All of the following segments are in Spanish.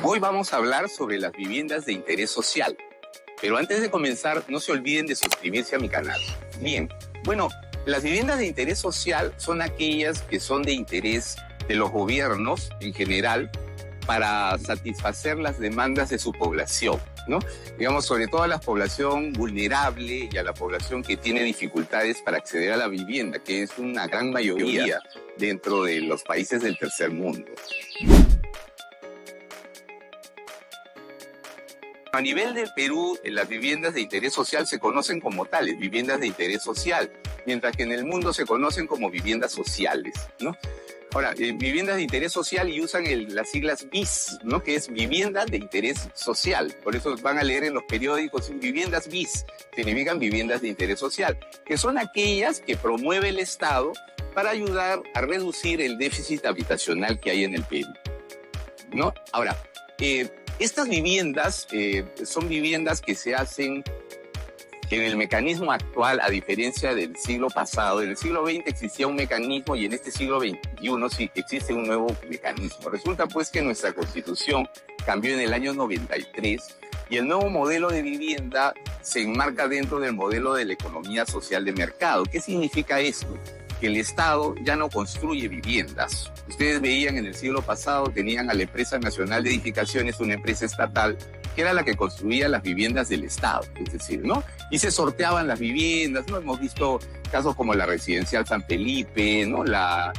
Hoy vamos a hablar sobre las viviendas de interés social. Pero antes de comenzar, no se olviden de suscribirse a mi canal. Bien, bueno, las viviendas de interés social son aquellas que son de interés de los gobiernos en general para satisfacer las demandas de su población, ¿no? Digamos, sobre todo a la población vulnerable y a la población que tiene dificultades para acceder a la vivienda, que es una gran mayoría dentro de los países del tercer mundo. A nivel del Perú, las viviendas de interés social se conocen como tales, viviendas de interés social, mientras que en el mundo se conocen como viviendas sociales, ¿no? Ahora, viviendas de interés social y usan las siglas BIS, ¿no? Que es vivienda de interés social. Por eso van a leer en los periódicos viviendas BIS, significan viviendas de interés social, que son aquellas que promueve el Estado para ayudar a reducir el déficit habitacional que hay en el Perú, ¿no? Ahora, estas viviendas son viviendas que se hacen en el mecanismo actual, a diferencia del siglo pasado. En el siglo XX existía un mecanismo y en este siglo XXI sí existe un nuevo mecanismo. Resulta pues que nuestra Constitución cambió en el año 93 y el nuevo modelo de vivienda se enmarca dentro del modelo de la economía social de mercado. ¿Qué significa esto? Que el Estado ya no construye viviendas. Ustedes veían en el siglo pasado, tenían a la Empresa Nacional de Edificaciones, una empresa estatal, que era la que construía las viviendas del Estado, es decir, ¿no? Y se sorteaban las viviendas, ¿no? Hemos visto casos como la Residencial San Felipe, ¿no? Las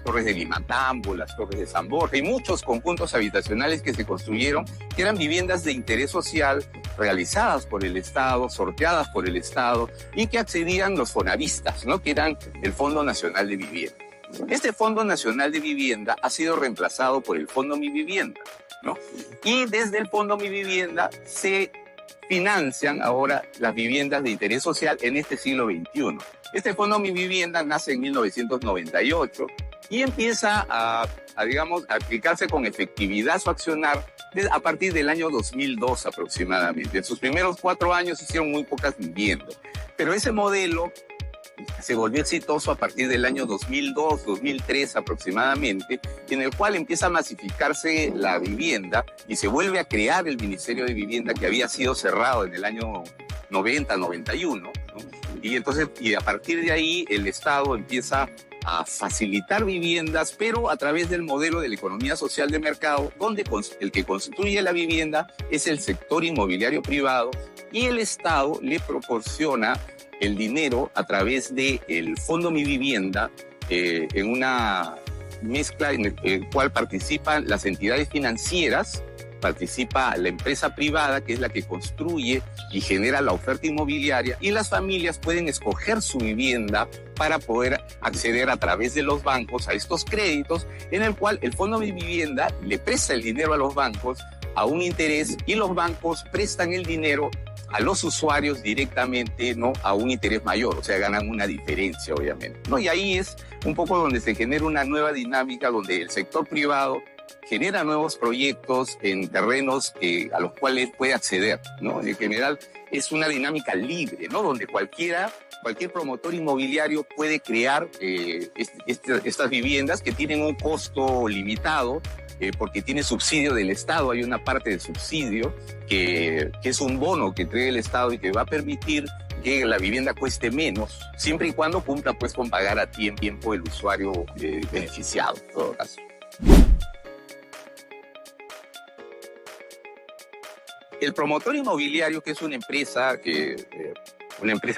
torres de Limatambo, las torres de San Borja y muchos conjuntos habitacionales que se construyeron, que eran viviendas de interés social realizadas por el Estado, sorteadas por el Estado y que accedían los fonavistas, ¿no? Que eran el Fondo Nacional de Vivienda. Este Fondo Nacional de Vivienda ha sido reemplazado por el Fondo Mi Vivienda, ¿no? Y desde el Fondo Mi Vivienda se financian ahora las viviendas de interés social en este siglo XXI. Este Fondo Mi Vivienda nace en 1998 y empieza a aplicarse con efectividad su accionar a partir del año 2002 aproximadamente. En sus primeros 4 años hicieron muy pocas viviendas, pero ese modelo se volvió exitoso a partir del año 2002, 2003 aproximadamente, en el cual empieza a masificarse la vivienda y se vuelve a crear el Ministerio de Vivienda que había sido cerrado en el año 90, 91, ¿no? Y a partir de ahí el Estado empieza a facilitar viviendas, pero a través del modelo de la economía social de mercado, donde el que construye la vivienda es el sector inmobiliario privado y el Estado le proporciona el dinero a través del Fondo Mi Vivienda en una mezcla en el cual participan las entidades financieras, participa la empresa privada, que es la que construye y genera la oferta inmobiliaria, y las familias pueden escoger su vivienda para poder acceder a través de los bancos a estos créditos, en el cual el Fondo Mi Vivienda le presta el dinero a los bancos a un interés y los bancos prestan el dinero a los usuarios directamente, ¿no? A un interés mayor, o sea, ganan una diferencia, obviamente, ¿no? Y ahí es un poco donde se genera una nueva dinámica, donde el sector privado genera nuevos proyectos en terrenos a los cuales puede acceder, ¿no? En general es una dinámica libre, ¿no? Donde cualquier promotor inmobiliario puede crear estas viviendas que tienen un costo limitado, porque tiene subsidio del Estado. Hay una parte de subsidio que es un bono que trae el Estado y que va a permitir que la vivienda cueste menos, siempre y cuando cumpla pues con pagar a tiempo el usuario beneficiado, en todo caso. El promotor inmobiliario, que es una empresa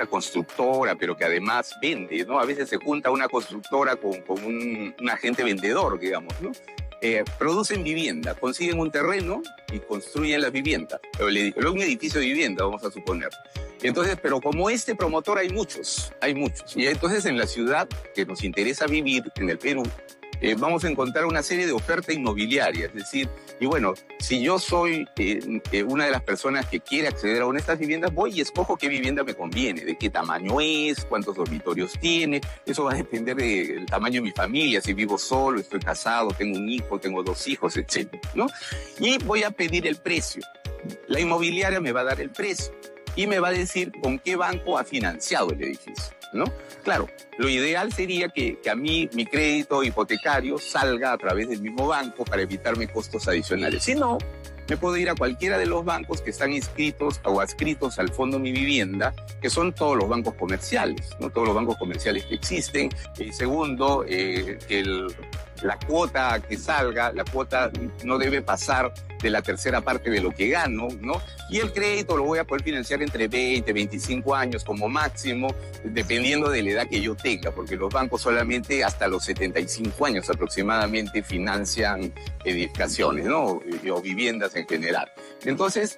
constructora, pero que además vende, ¿no? A veces se junta una constructora con un agente vendedor, digamos, ¿no? Producen vivienda, consiguen un terreno y construyen la vivienda, un edificio de vivienda, vamos a suponer. Entonces, pero como este promotor hay muchos. Y entonces en la ciudad que nos interesa vivir, en el Perú, vamos a encontrar una serie de oferta inmobiliaria. Es decir, y bueno, si yo soy una de las personas que quiere acceder a una de estas viviendas, voy y escojo qué vivienda me conviene, de qué tamaño es, cuántos dormitorios tiene. Eso va a depender del tamaño de mi familia, si vivo solo, estoy casado, tengo un hijo, tengo 2 hijos, etc., ¿no? Y voy a pedir el precio. La inmobiliaria me va a dar el precio y me va a decir con qué banco ha financiado el edificio. ¿no? Claro, lo ideal sería que a mí mi crédito hipotecario salga a través del mismo banco para evitarme costos adicionales. Si no, me puedo ir a cualquiera de los bancos que están inscritos o adscritos al Fondo Mi Vivienda, que son todos los bancos comerciales, ¿no? Todos los bancos comerciales que existen. Y segundo, la cuota que salga, la cuota no debe pasar de la tercera parte de lo que gano, ¿no? Y el crédito lo voy a poder financiar entre 20, 25 años como máximo, dependiendo de la edad que yo tenga, porque los bancos solamente hasta los 75 años aproximadamente financian edificaciones, ¿no? O viviendas en general. Entonces,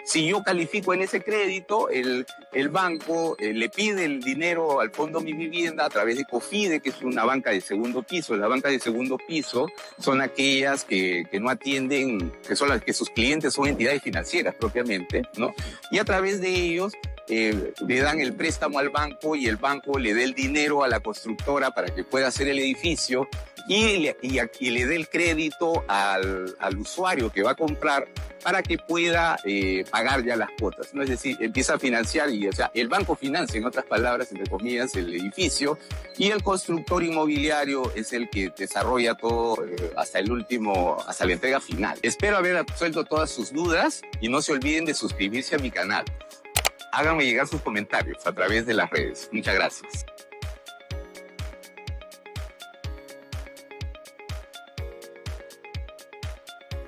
si yo califico en ese crédito, el banco le pide el dinero al Fondo Mi Vivienda a través de COFIDE, que es una banca de segundo piso. La banca de segundo piso son aquellas que no atienden, que son las que sus clientes son entidades financieras propiamente, ¿no? Y a través de ellos le dan el préstamo al banco y el banco le da el dinero a la constructora para que pueda hacer el edificio y le dé el crédito al usuario que va a comprar para que pueda pagar ya las cuotas, ¿no? Es decir, empieza a financiar y, o sea, el banco financia, en otras palabras, entre comillas, el edificio y el constructor inmobiliario es el que desarrolla todo hasta la entrega final. Espero haber absuelto todas sus dudas y no se olviden de suscribirse a mi canal. Háganme llegar sus comentarios a través de las redes. Muchas gracias.